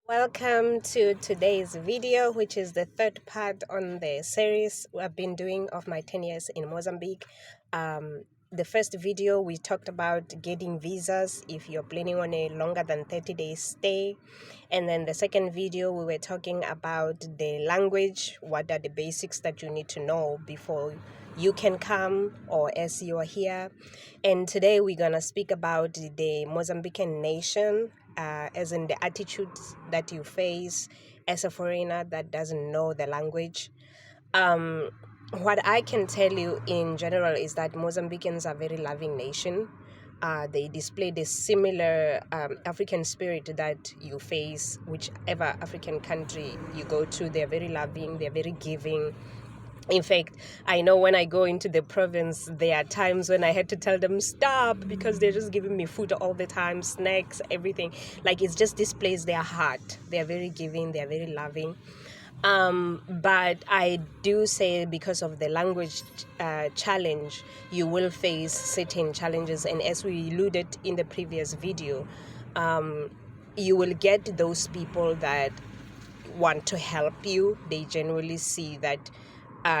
Welcome to today's video, which is the third part on the series I've been doing of my 10 years in Mozambique. The first video we talked about getting visas if you're planning on a longer than 30 days stay. And then the second video we were talking about the language, what are the basics that you need to know before you can come or as you are here. And today we're gonna speak about the Mozambican nation, as in the attitudes that you face as a foreigner that doesn't know the language. What I can tell you in general is that Mozambicans are a very loving nation. They display the similar African spirit that you face, whichever African country you go to. They're very loving, they're very giving. In fact, I know when I go into the province, there are times when I had to tell them stop because they're just giving me food all the time, snacks, everything. Like it just displays their heart. They're very giving, they're very loving. But I do say because of the language challenge, you will face certain challenges. And as we alluded in the previous video, you will get those people that want to help you. They generally see that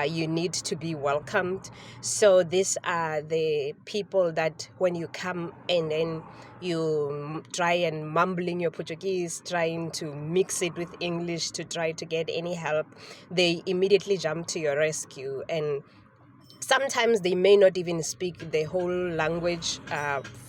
you need to be welcomed. So these are the people that when you come and then you try and mumbling your Portuguese, trying to mix it with English to try to get any help, they immediately jump to your rescue. And sometimes they may not even speak the whole language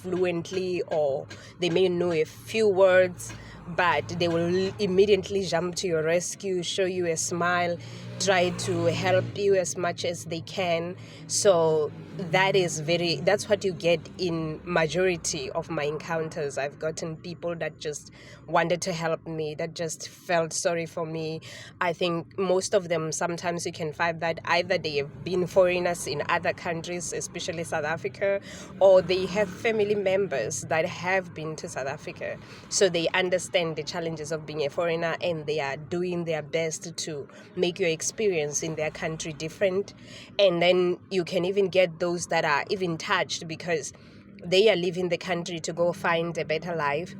fluently, or they may know a few words, but they will immediately jump to your rescue, show you a smile, try to help you as much as they can. So that's what you get in majority of my encounters. I've gotten people that just wanted to help me, that just felt sorry for me. I think most of them, sometimes you can find that either they have been foreigners in other countries, especially South Africa, or they have family members that have been to South Africa. So they understand the challenges of being a foreigner and they are doing their best to make your experience in their country different. And then you can even get those that are even touched because they are leaving the country to go find a better life,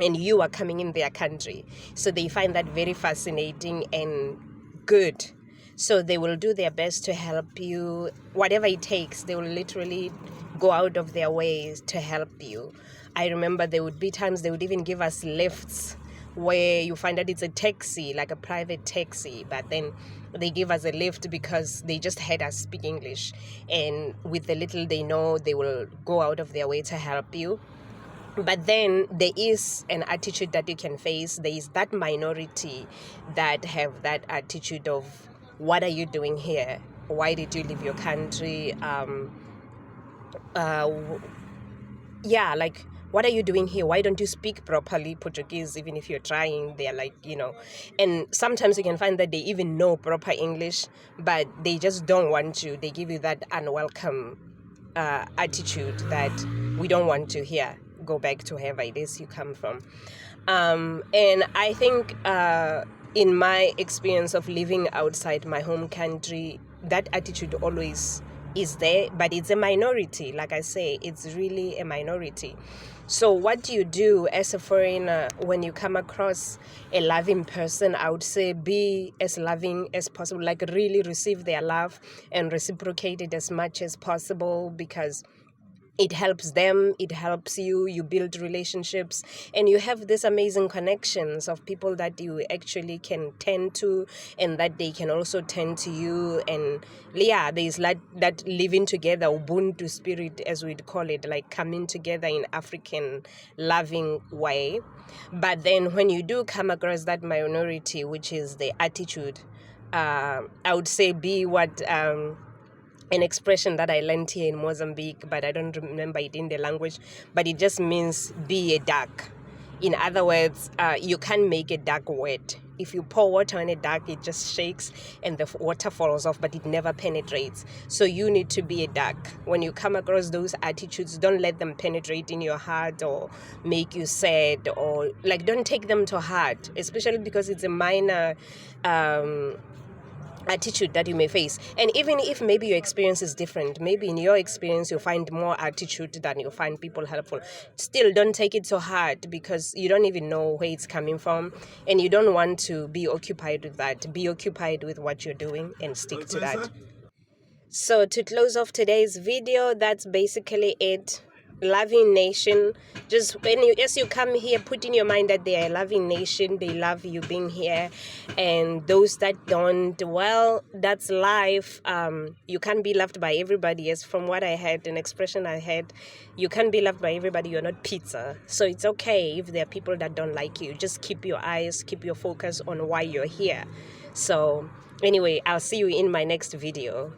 and you are coming in their country. So they find that very fascinating and good. So they will do their best to help you, whatever it takes. They will literally go out of their ways to help you. I remember there would be times they would even give us lifts where you find that it's a taxi, like a private taxi, but then they give us a lift because they just heard us speak English. And with the little they know, they will go out of their way to help you. But then there is an attitude that you can face. There is that minority that have that attitude of, what are you doing here? Why did you leave your country? Like, what are you doing here? Why don't you speak properly Portuguese? Even if you're trying, they're like, and sometimes you can find that they even know proper English, but they just don't want to. They give you that unwelcome attitude that we don't want to hear. Go back to wherever it is you come from. And I think in my experience of living outside my home country, that attitude always is there, but it's a minority. Like I say, it's really a minority. So what do you do as a foreigner when you come across a loving person? I would say be as loving as possible, like really receive their love and reciprocate it as much as possible, because it helps them, it helps you, you build relationships, and you have these amazing connections of people that you actually can tend to, and that they can also tend to you. And yeah, there's like that living together, Ubuntu spirit, as we'd call it, like coming together in African loving way. But then when you do come across that minority, which is the attitude, I would say be what an expression that I learned here in Mozambique, but I don't remember it in the language, but it just means be a duck. In other words, you can't make a duck wet. If you pour water on a duck, it just shakes and the water falls off, but it never penetrates. So you need to be a duck. When you come across those attitudes, don't let them penetrate in your heart or make you sad, or like don't take them to heart, especially because it's a minor attitude that you may face. And even if maybe your experience is different, maybe in your experience you'll find more attitude than you'll find people helpful, still don't take it so hard, because you don't even know where it's coming from, and you don't want to be occupied with that. Be occupied with what you're doing and stick to that. So to close off today's video, that's basically it. Loving nation. Just as you come here, put in your mind that they are a loving nation. They love you being here, and those that don't, well, that's life. You can't be loved by everybody. Yes, from what I heard, an expression I heard, you can't be loved by everybody. You're not pizza. So it's okay if there are people that don't like you. Just keep your eyes, keep your focus on why you're here. So anyway, I'll see you in my next video.